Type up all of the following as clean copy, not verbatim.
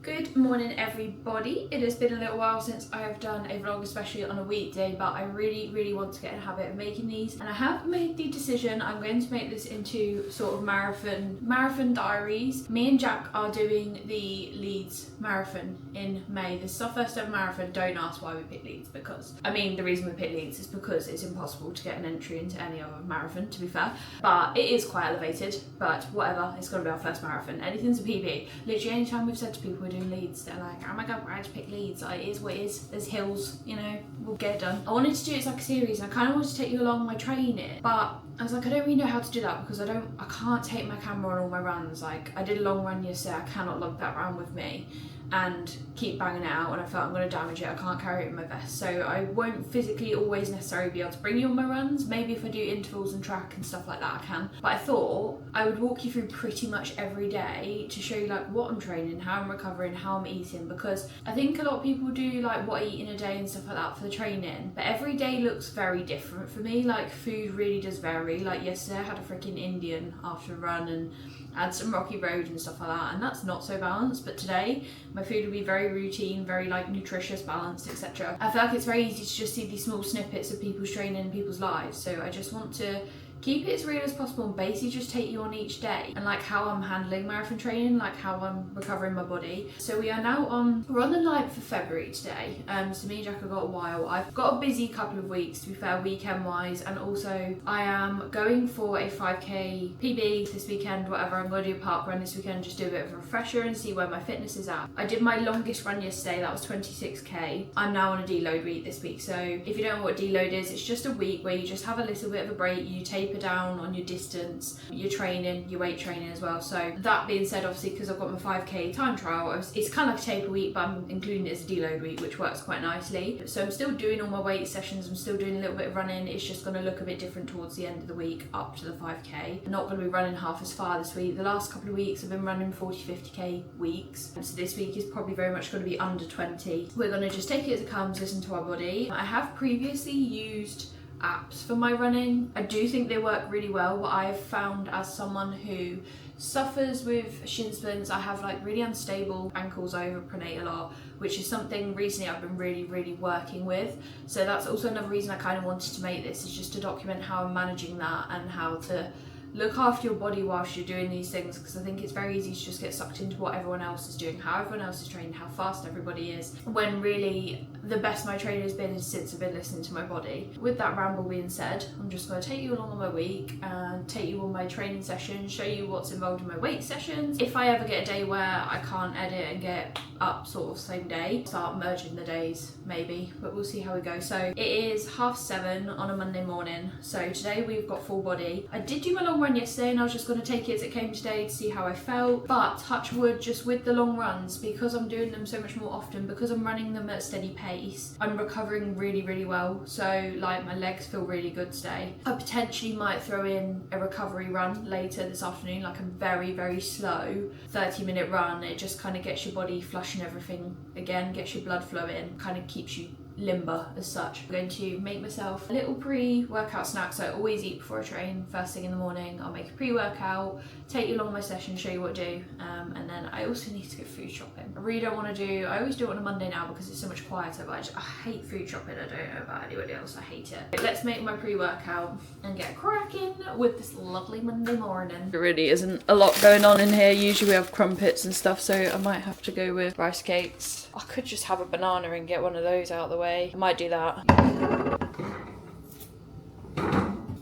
Good morning everybody. It has been a little while since I have done a vlog, especially on a weekday, but I really want to get in a habit of making these, and I have made the decision I'm going to make this into sort of marathon diaries. Me and Jack are doing the Leeds marathon in May. This is our first ever marathon. Don't ask why we picked Leeds, because the reason we picked Leeds is because it's impossible to get an entry into any other marathon, to be fair, but it is quite elevated. But whatever, it's gonna be our first marathon. Anything's a PB. Literally anytime we've said to people we're doing Leeds, they're like, oh my god, why'd you pick Leeds? Like, it is what it is. There's hills, you know, we'll get it done. I wanted to do it as like a series, and I kind of wanted to take you along my training, but I was like, I don't really know how to do that because I can't take my camera on all my runs. Like, I did a long run yesterday, I cannot lug that around with me and keep banging it out, and I felt I'm going to damage it. I can't carry it in my vest, so I won't physically always necessarily be able to bring you on my runs. Maybe if I do intervals and track and stuff like that, I can. But I thought I would walk you through pretty much every day to show you like what I'm training, how I'm recovering, how I'm eating, because I think a lot of people do like what I eat in a day and stuff like that for the training, but every day looks very different for me. Like, food really does vary. Like yesterday I had a freaking Indian after a run and I had some rocky road and stuff like that, and that's not so balanced. But today my food will be very routine, very like nutritious, balanced, etc. I feel like it's very easy to just see these small snippets of people's training and people's lives, so I just want to keep it as real as possible and basically just take you on each day and like how I'm handling marathon training, like how I'm recovering my body. So we're on the 9th of February today. So me and Jack have got a while. I've got a busy couple of weeks, to be fair, weekend wise, and also I am going for a 5k PB this weekend, whatever. I'm going to do a park run this weekend, just do a bit of a refresher and see where my fitness is at. I did my longest run yesterday, that was 26k. I'm now on a deload week this week. So if you don't know what deload is, it's just a week where you just have a little bit of a break, you taper down on your distance, your training, your weight training as well. So that being said, obviously because I've got my 5k time trial, it's kind of like a taper week, but I'm including it as a deload week, which works quite nicely. So I'm still doing all my weight sessions, I'm still doing a little bit of running. It's just going to look a bit different towards the end of the week up to the 5k. I'm not going to be running half as far this week. The last couple of weeks I've been running 40-50k weeks, so this week is probably very much going to be under 20. We're going to just take it as it comes, listen to our body. I have previously used apps for my running. I do think they work really well. What I've found as someone who suffers with shin splints, I have like really unstable ankles. I overpronate a lot, which is something recently I've been really working with. So that's also another reason I kind of wanted to make this, is just to document how I'm managing that and how to look after your body whilst you're doing these things, because I think it's very easy to just get sucked into what everyone else is doing, how everyone else is training, how fast everybody is, when really the best my training has been is since I've been listening to my body. With that ramble being said, I'm just going to take you along on my week and take you on my training sessions, show you what's involved in my weight sessions. If I ever get a day where I can't edit and get up sort of same day, start merging the days maybe, but we'll see how we go. So it is 7:30 on a Monday morning, so today we've got full body. I did do my long run yesterday and I was just going to take it as it came today to see how I felt, but touch wood, just with the long runs, because I'm doing them so much more often, because I'm running them at a steady pace, I'm recovering really well. So like my legs feel really good today. I potentially might throw in a recovery run later this afternoon, like a very slow 30-minute run. It just kind of gets your body flushing everything again, gets your blood flowing, kind of keeps you limber as such. I'm going to make myself a little pre-workout snack. So I always eat before I train first thing in the morning. I'll make a pre-workout, take you along my session, show you what to do, and then I also need to go food shopping. I really don't want to do, I always do it on a Monday now because it's so much quieter, but I hate food shopping. I don't know about anybody else, I hate it. But let's make my pre-workout and get cracking with this lovely Monday morning. There really isn't a lot going on in here. Usually we have crumpets and stuff, so I might have to go with rice cakes. I could just have a banana and get one of those out of the way. I might do that.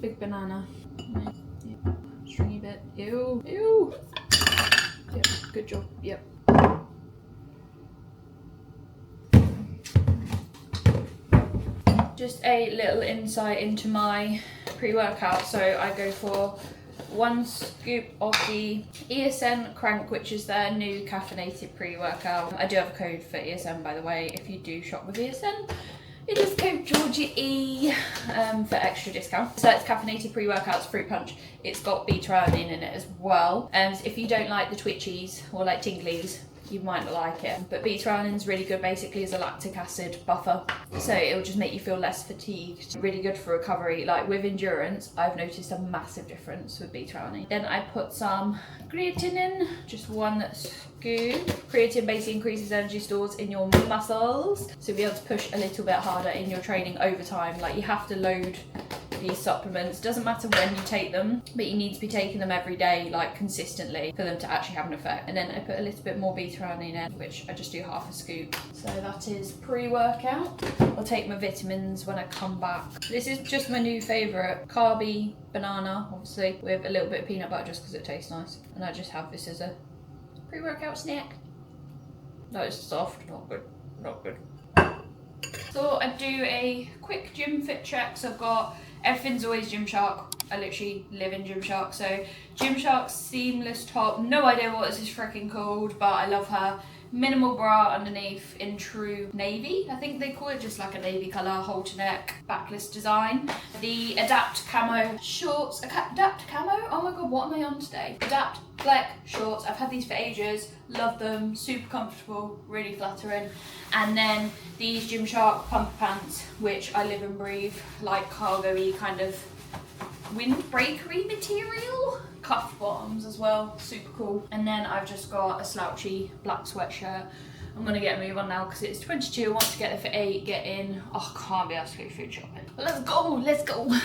Big banana. Yep. Stringy bit. Ew. Yep. Good job. Yep. Just a little insight into my pre-workout. So I go for 1 scoop of the ESN Crank, which is their new caffeinated pre-workout. I do have a code for ESN, by the way. If you do shop with ESN, it is code GEORGIAE for extra discount. So it's caffeinated pre-workouts, fruit punch. It's got beta-alanine in it as well. And if you don't like the twitchies or like tinglies, you might not like it. But beta-alanine is really good basically as a lactic acid buffer. So it'll just make you feel less fatigued. Really good for recovery. Like with endurance, I've noticed a massive difference with beta-alanine. Then I put some creatine in, just 1 scoop. Creatine basically increases energy stores in your muscles. So you'll be able to push a little bit harder in your training over time. Like you have to load these supplements. Doesn't matter when you take them, but you need to be taking them every day, like consistently, for them to actually have an effect. And then I put a little bit more beta-alanine in, which I just do half a scoop. So that is pre-workout. I'll take my vitamins when I come back. This is just my new favourite, carby banana, obviously, with a little bit of peanut butter just because it tastes nice. And I just have this as a pre-workout snack. That is soft, not good, not good. So I do a quick gym fit check. So I've got, everything's always GYMSHARK. I literally live in GYMSHARK. So GYMSHARK seamless top. No idea what this is freaking called, but I love her. Minimal bra underneath in true navy. I think they call it, just like a navy colour, halter neck, backless design. The Adapt Camo shorts. Adapt Camo? Oh my god, what am I on today? Adapt Black shorts. I've had these for ages. Love them. Super comfortable. Really flattering. And then these GYMSHARK pumper pants, which I live and breathe, like cargo-y kind of windbreakery material. Cuff bottoms as well, super cool. And then I've just got a slouchy black sweatshirt. I'm gonna get a move on now because it's 22. I want to get there for 8, get in. Oh, I can't be asked to go food shopping. But let's go, let's go.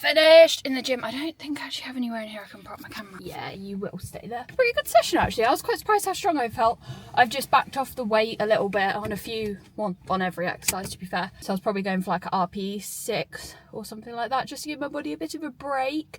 Finished in the gym. I don't think I actually have anywhere in here I can prop my camera. Yeah, you will stay there. Pretty good session actually. I was quite surprised how strong I felt. I've just backed off the weight a little bit on a few, well, on every exercise to be fair. So I was probably going for like a RP 6 or something like that, just to give my body a bit of a break.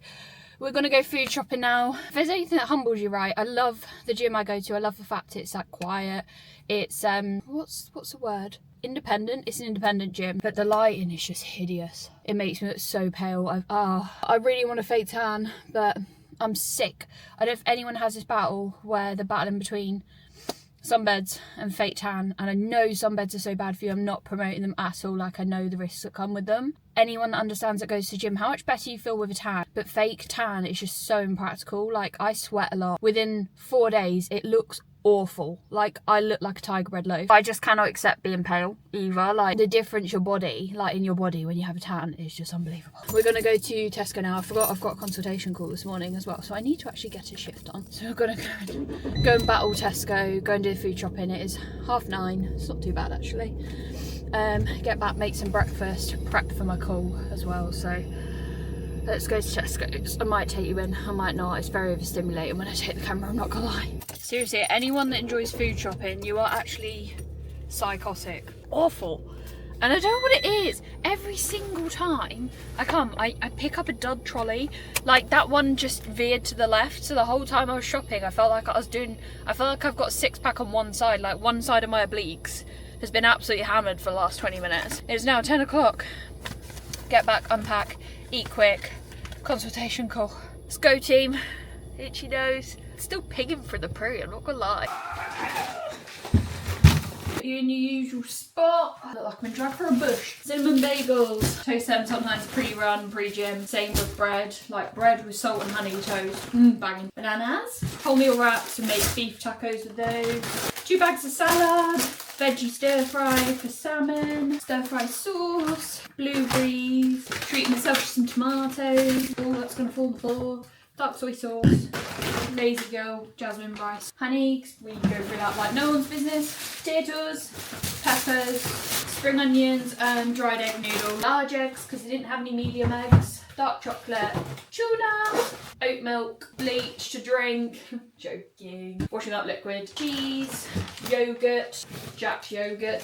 We're gonna go food shopping now. If there's anything that humbles you, right, I love the gym I go to. I love the fact it's that quiet. It's what's the word? Independent. It's an independent gym, but the lighting is just hideous. It makes me look so pale. I really want a fake tan, but I'm sick. I don't know if anyone has this battle where they're battling between sunbeds and fake tan, and I know sunbeds are so bad for you. I'm not promoting them at all. Like, I know the risks that come with them. Anyone that understands that goes to the gym how much better you feel with a tan, but fake tan is just so impractical. Like, I sweat a lot. Within 4 days it looks awful. Like, I look like a tiger bread loaf. I just cannot accept being pale either. Like, the difference your body, like in your body when you have a tan, is just unbelievable. We're gonna go to Tesco now. I forgot I've got a consultation call this morning as well, so I need to actually get a shift on. So we're gonna go and battle Tesco, go and do the food shopping. It is 9:30. It's not too bad actually. get back, make some breakfast, prep for my call as well. So let's go to Tesco's. I might take you in, I might not. It's very overstimulating when I take the camera, I'm not gonna lie. Seriously, anyone that enjoys food shopping, you are actually psychotic. Awful. And I don't know what it is. Every single time I come, I pick up a dud trolley. Like that one just veered to the left. So the whole time I was shopping, I felt like I've got a 6-pack on one side. Like one side of my obliques has been absolutely hammered for the last 20 minutes. It is now 10 o'clock. Get back, unpack, eat quick, consultation call. Let's go team. Itchy nose. Still pigging for the poo, I'm not gonna lie. You're in your usual spot. I look like I've been dragged for a bush. Cinnamon bagels. Toast them sometimes pre-run, pre-gym. Same with bread. Like bread with salt and honey toast. Banging. Bananas. Wholemeal wraps and make beef tacos with those. 2 bags of salad. Veggie stir fry for salmon. Stir fry sauce. Blueberries. Treat myself to some tomatoes. Oh, that's gonna fall on the floor. Dark soy sauce, lazy girl, jasmine rice, honey, we can go through that like no one's business, potatoes, peppers, spring onions and dried egg noodle, large eggs because they didn't have any medium eggs, dark chocolate, tuna, oat milk, bleach to drink, joking, washing up liquid, cheese, yogurt, Jack's yogurt,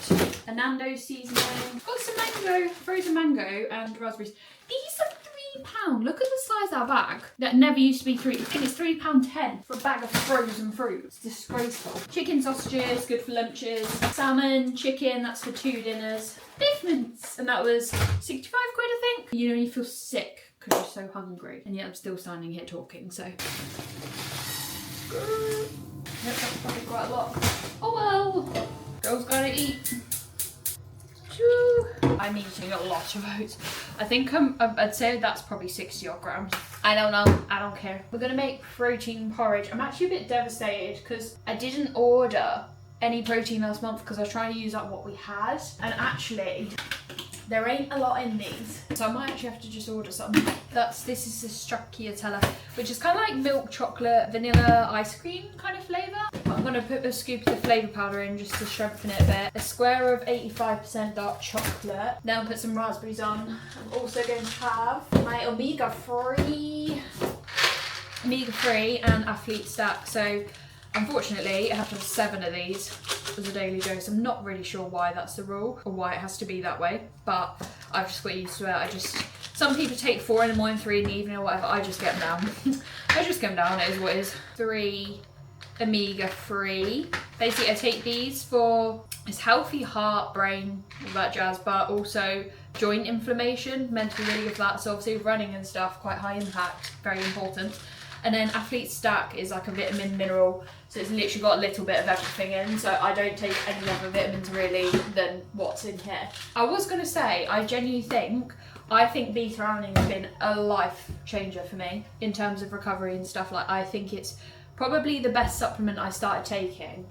a Nando's seasoning, got some mango, frozen mango and raspberries. These are £3. Look at the size of that bag. That never used to be £3. I think it's £3.10 for a bag of frozen fruit. It's disgraceful. Chicken sausages, good for lunches. Salmon, chicken, that's for 2 dinners. Beef mince, and that was 65 quid, I think. You know, you feel sick because you're so hungry, and yet I'm still standing here talking, so. Yep, that's probably quite a lot. Oh well, girls gotta eat. I'm eating a lot of oats. I think I'd say that's probably 60 odd grams. I don't know, I don't care. We're gonna make protein porridge. I'm actually a bit devastated because I didn't order any protein last month because I was trying to use up what we had. And actually, there ain't a lot in these. So I might actually have to just order some. This is the stracciatella, which is kind of like milk chocolate, vanilla ice cream kind of flavour. I'm gonna put a scoop of the flavour powder in just to strengthen it a bit. A square of 85% dark chocolate. Then I'll put some raspberries on. I'm also going to have my omega-free and athlete stack. So unfortunately, I have to have 7 of these as a daily dose. I'm not really sure why that's the rule or why it has to be that way, but I've just got used to it. Some people take 4 in the morning, 3 in the evening or whatever. I just get them down. I just get them down, it is what it is. 3 omega-free. Basically, I take these for it's healthy heart, brain, all that jazz, but also joint inflammation, meant to be really good for that. So obviously running and stuff, quite high impact, very important. And then Athlete Stack is like a vitamin mineral, so it's literally got a little bit of everything in, so I don't take any other vitamins really than what's in here. I was going to say, I genuinely think beta-alanine has been a life changer for me in terms of recovery and stuff. Like, I think it's probably the best supplement I started taking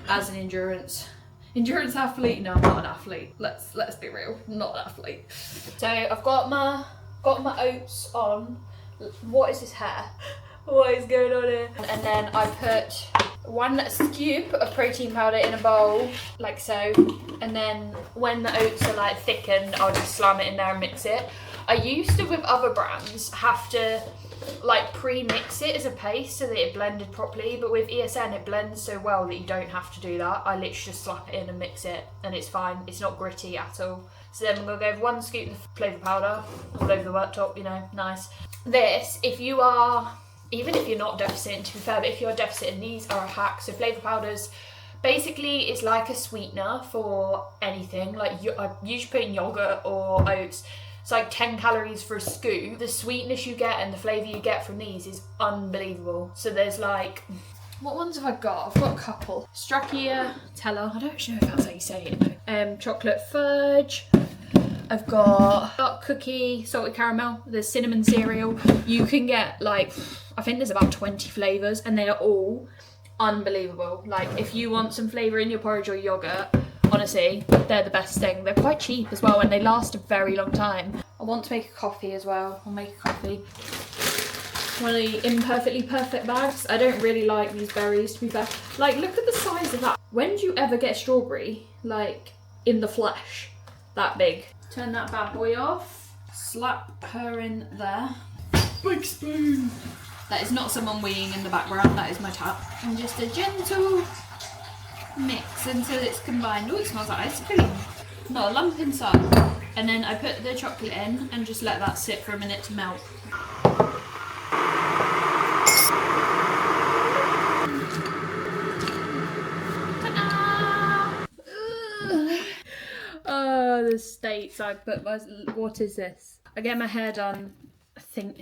as an endurance athlete. No, I'm not an athlete. Let's be real, I'm not an athlete. So I've got my oats on. What is this hair? What is going on here? And then I put 1 scoop of protein powder in a bowl, like so. And then when the oats are like thickened, I'll just slam it in there and mix it. I used to, with other brands, have to like pre-mix it as a paste so that it blended properly, but with ESN it blends so well that you don't have to do that. I literally just slap it in and mix it and it's fine. It's not gritty at all. So then we're going to go 1 scoop of flavour powder all over the worktop, you know, nice. This, even if you're not deficient, to be fair, but if you're deficient, these are a hack. So flavour powders, basically it's like a sweetener for anything. Like you should put in yogurt or oats. It's like 10 calories for a scoop. The sweetness you get and the flavour you get from these is unbelievable. So there's like, what ones have I got? I've got a couple. Stracciatella, I don't actually know if that's how you say it. Chocolate fudge. I've got dark cookie, salted caramel, there's cinnamon cereal. You can get like, I think there's about 20 flavours and they are all unbelievable. Like if you want some flavour in your porridge or yogurt, honestly, they're the best thing. They're quite cheap as well and they last a very long time. I want to make a coffee as well. I'll make a coffee. One of the imperfectly perfect bags. I don't really like these berries, to be fair. Like, look at the size of that. When do you ever get strawberry, like, in the flesh? that big. Turn that bad boy off. Slap her in there. Big spoon. That is not someone weeing in the background, that is my tap. And just a gentle mix until it's combined. Oh, it smells like ice cream. Not a lump inside. And then I put the chocolate in and just let that sit for a minute to melt. Oh, the states I put my... What is this? I get my hair done, I think,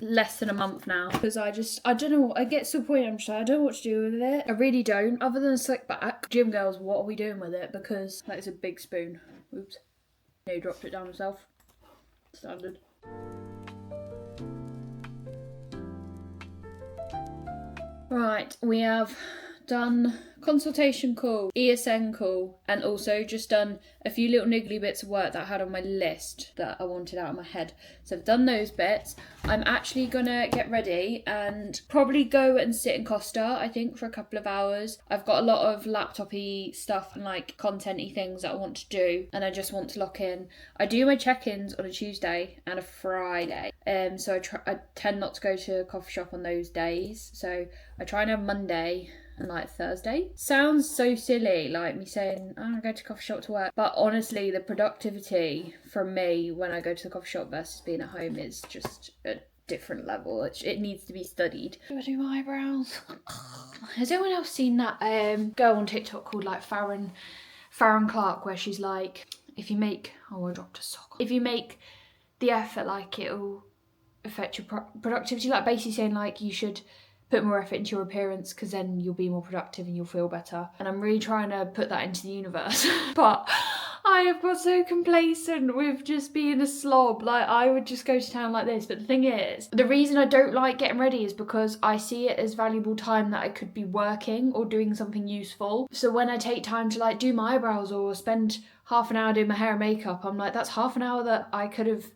less than a month now, because I don't know, I get to the point I'm just like, I don't know what to do with it. I really don't, other than slick back. Gym girls, what are we doing with it? Because that is a big spoon. Oops. No, he dropped it down himself. Standard. Right, we have done consultation call, ESN call, and also just done a few little niggly bits of work that I had on my list that I wanted out of my head. So I've done those bits. I'm actually gonna get ready and probably go and sit in Costa, I think, for a couple of hours. I've got a lot of laptop-y stuff and like content-y things that I want to do, and I just want to lock in. I do my check-ins on a Tuesday and a Friday, so I tend not to go to a coffee shop on those days. So I try and have Monday and like Thursday. Sounds so silly, like me saying, oh, I go to coffee shop to work. But honestly, the productivity from me when I go to the coffee shop versus being at home is just a different level. It needs to be studied. Do I do my eyebrows? Has anyone else seen that girl on TikTok called like Farron Clark, where she's like, if you make, oh, I dropped a sock. If you make the effort, like it'll affect your productivity. Like basically saying like you should put more effort into your appearance because then you'll be more productive and you'll feel better. And I'm really trying to put that into the universe. But I have got so complacent with just being a slob. Like I would just go to town like this. But the thing is, the reason I don't like getting ready is because I see it as valuable time that I could be working or doing something useful. So when I take time to like do my eyebrows or spend half an hour doing my hair and makeup, I'm like, that's half an hour that I could have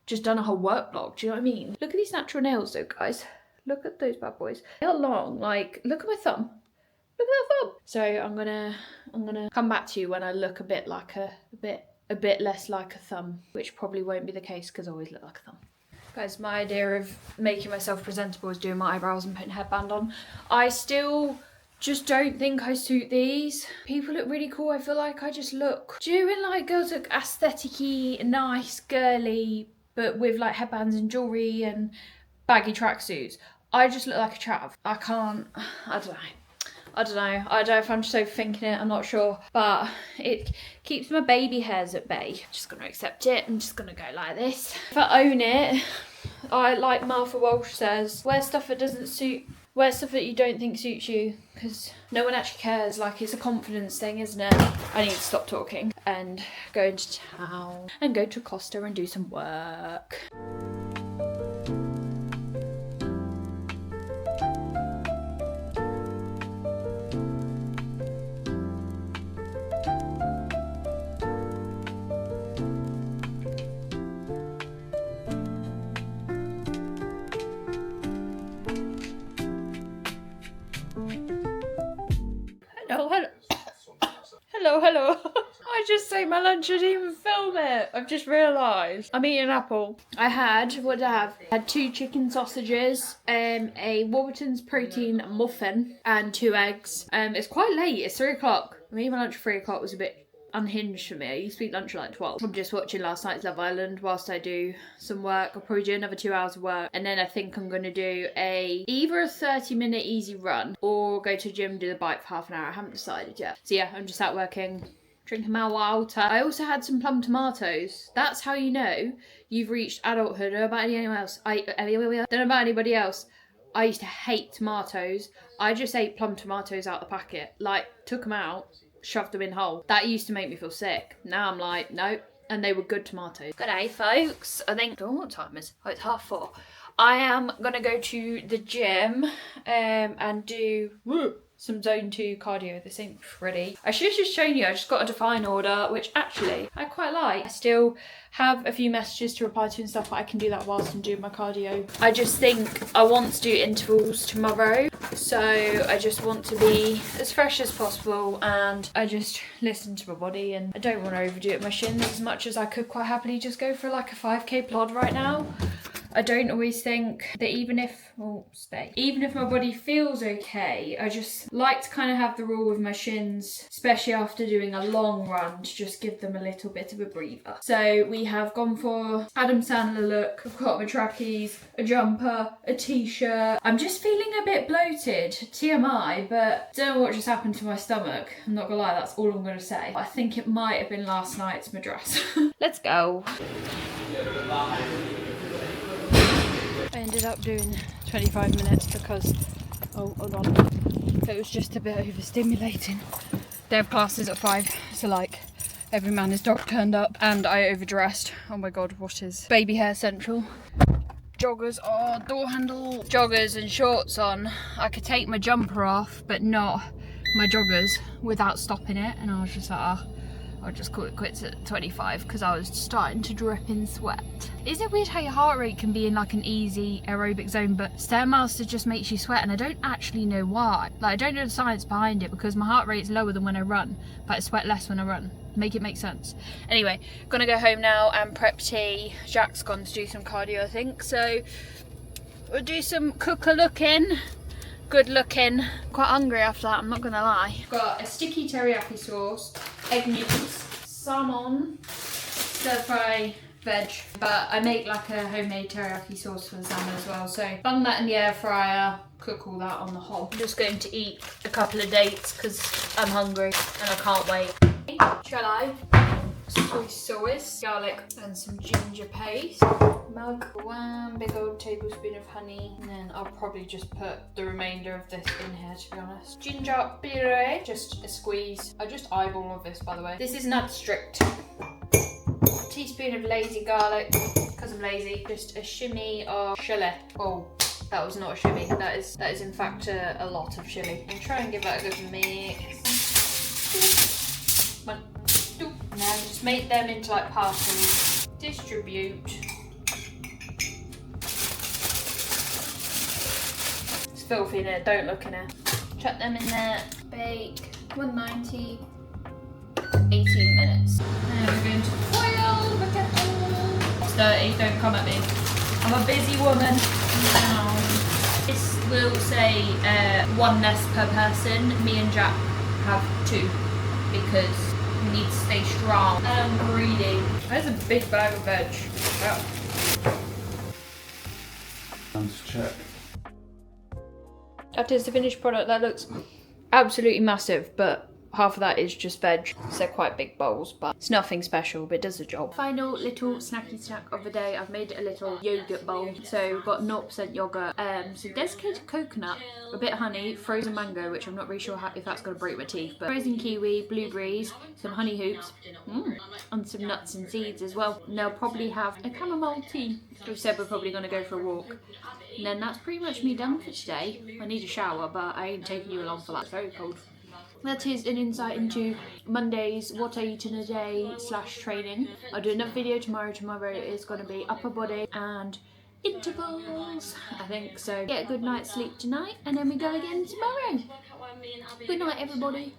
just done a whole work block. Do you know what I mean? Look at these natural nails though, guys. Look at those bad boys. They're long, like, look at my thumb. Look at that thumb. So I'm gonna come back to you when I look a bit like a bit less like a thumb, which probably won't be the case because I always look like a thumb. Guys, my idea of making myself presentable is doing my eyebrows and putting a headband on. I still just don't think I suit these. People look really cool. I feel like I just look... Do you know when like girls look aesthetic-y, nice, girly, but with like headbands and jewellery and baggy tracksuits? I just look like a trav. I don't know. I don't know if I'm just overthinking it, I'm not sure. But it keeps my baby hairs at bay. Just gonna accept it. I'm just gonna go like this. If I own it, I, like Martha Walsh says, wear stuff that doesn't suit, wear stuff that you don't think suits you, because no one actually cares. Like, it's a confidence thing, isn't it? I need to stop talking and go into town and go to Costa and do some work. Hello. I just ate my lunch, I didn't even film it. I've just realised. I'm eating an apple. What did I have? I had 2 chicken sausages, a Warburton's protein muffin, and 2 eggs. It's quite late, it's 3 o'clock. I mean, my lunch at 3 o'clock was a bit unhinged for me. I used to eat lunch at like 12. I'm just watching last night's Love Island whilst I do some work. I'll probably do another 2 hours of work, and then I think I'm going to do either a 30-minute easy run or go to the gym and do the bike for half an hour. I haven't decided yet. So yeah, I'm just out working, drinking my water. I also had some plum tomatoes. That's how you know you've reached adulthood. I don't know about anyone else. I don't know about anybody else. I used to hate tomatoes. I just ate plum tomatoes out the packet. Like, took them out, shoved them in whole. That used to make me feel sick. Now I'm like, nope. And they were good tomatoes. Good day, folks. I think, oh, what time is it? Oh, it's 4:30. I am gonna go to the gym and do some zone 2 cardio. This ain't pretty. I should have just shown you, I just got a define order, which actually I quite like. I still have a few messages to reply to and stuff, but I can do that whilst I'm doing my cardio. I just think I want to do intervals tomorrow, so I just want to be as fresh as possible, and I just listen to my body, and I don't want to overdo it with my shins as much as I could quite happily just go for like a 5k plod right now. I don't always think that even if my body feels okay, I just like to kind of have the rule with my shins, especially after doing a long run, to just give them a little bit of a breather. So we have gone for Adam Sandler look. I've got my trackies, a jumper, a t-shirt. I'm just feeling a bit bloated, TMI, but don't know what just happened to my stomach. I'm not gonna lie, that's all I'm gonna say. I think it might have been last night's madras. Let's go. I ended up doing 25 minutes because, oh, hold on, it was just a bit overstimulating. They have classes at 5, so like every man his dog turned up, and I overdressed. Oh my god, what is baby hair central? Joggers, oh, door handle. Joggers and shorts on. I could take my jumper off, but not my joggers without stopping it, and I was just like, I'll just call it quits at 25 because I was starting to drip in sweat. Isn't it weird how your heart rate can be in like an easy aerobic zone, but Stairmaster just makes you sweat, and I don't actually know why. Like, I don't know the science behind it, because my heart rate's lower than when I run, but I sweat less when I run. Make it make sense. Anyway, gonna go home now and prep tea. Jack's gone to do some cardio, I think, so we'll do some cooker looking. Good looking. Quite hungry after that, I'm not gonna lie. Got a sticky teriyaki sauce, egg noodles, salmon, stir fry, veg. But I make like a homemade teriyaki sauce for the salmon as well. So bung that in the air fryer, cook all that on the hob. I'm just going to eat a couple of dates because I'm hungry and I can't wait. Shall I? Soy sauce, garlic and some ginger paste. Milk, 1 big old tablespoon of honey, and then I'll probably just put the remainder of this in here, to be honest. Ginger puree, just a squeeze. I just eyeball all of this, by the way. This is not strict. A teaspoon of lazy garlic, because I'm lazy. Just a shimmy of chili. Oh, that was not a shimmy. That is in fact a lot of chili. And try and give that a good mix. 1, 2. And then just make them into like parcels. Distribute. It's filthy in there, don't look in there. Chuck them in there. Bake 190. 18 minutes. And we're going to boil the kettle. It's dirty, don't come at me. I'm a busy woman. No. This will say 1 less per person. Me and Jack have 2 because we need to stay strong and greedy. There's a big bag of veg. Wow. Let's check. That is the finished product. That looks absolutely massive, but half of that is just veg. So they're quite big bowls, but it's nothing special, but it does the job. Final little snacky snack of the day. I've made a little yogurt bowl. So we've got 0% yogurt, some desiccated coconut, a bit of honey, frozen mango, which I'm not really sure if that's going to break my teeth, but frozen kiwi, blueberries, some honey hoops, and some nuts and seeds as well. And they'll probably have a chamomile tea. We've said we're probably going to go for a walk. And then that's pretty much me done for today. I need a shower, but I ain't taking you along for that. It's very cold. That is an insight into Monday's what I eat in a day / training. I'll do another video tomorrow. Tomorrow is going to be upper body and intervals, I think. So get a good night's sleep tonight, and then we go again tomorrow. Good night, everybody.